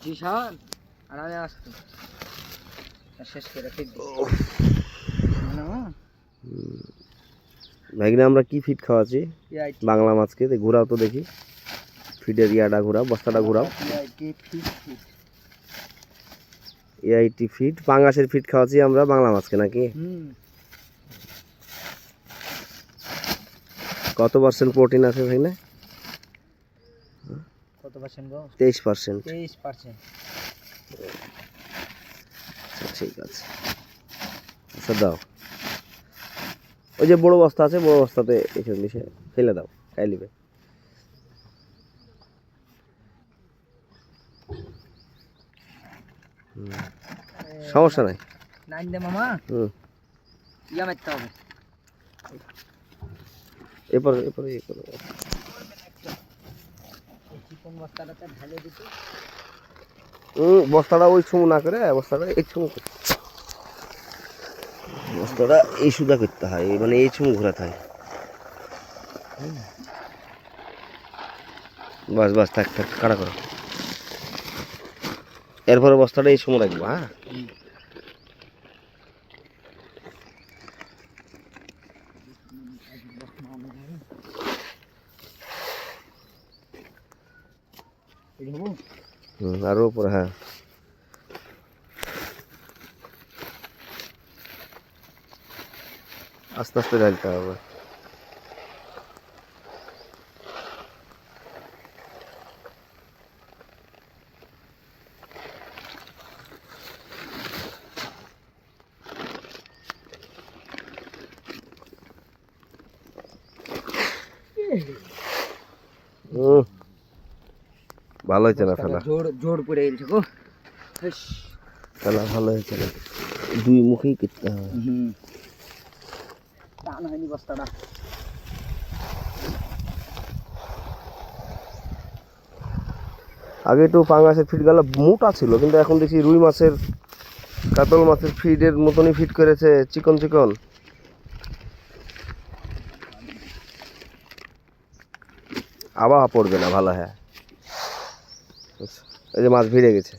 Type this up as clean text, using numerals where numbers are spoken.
জিশান আরামে আসতো শেষ করে ফিট ভাইগনা আমরা কি ফিট খাওয়াচ্ছি বাংলা মাছকে ঘোরাও তো দেখি ফিটের ইয়াটা ঘোরাও বস্তাটা ঘোরাও এআইটি ফিট পাঙ্গাসের ফিট খাওয়াচ্ছি আমরা বাংলা মাছকে নাকি কত পার্সেন্ট প্রোটিন আছে ভাইগনা কত পার্সেন্ট গো 23% 23%। ঠিক আছে আচ্ছা দাও ওই যে বড় বস্তা আছে বড় বস্তাতে এসে মিশে ফেলে দাও খাই নিবে সমস্যা নাই নাইন দে মামা ইয়া মারতে হবে এরপর এরপর এই করো চিকন বস্তাটাতে ঢেলে দিতে বস্তাটা ওই ছুঁ না করে বস্তাটা এই ছুঁ বস্তাটা এই সুদা করতে হয় মানে এই ছুঁ ঘোরাতে হয় বাস বাস থাক থাক কাটা করো এরপরে বস্তাটা এই সময় রাখবো হ্যাঁ আরো উপরে হ্যাঁ আস্তে আস্তে ঢালতে হবে ভালো হয়েছে না ফেলা জোর জোর পড়ে গেছে গো ফেলা ভালো হয়েছে না দুই মুখেই করতে হবে টান হয়নি বস্তাটা আগে তো পাঙ্গাসের ফিট গুলো মোটা ছিল কিন্তু এখন দেখি রুই মাছের কাতল মাছের ফিডের মতনই ফিট করেছে চিকন চিকন আবার পড়বে না ভালো হ্যাঁ এই যে মাছ ভিড়ে গেছে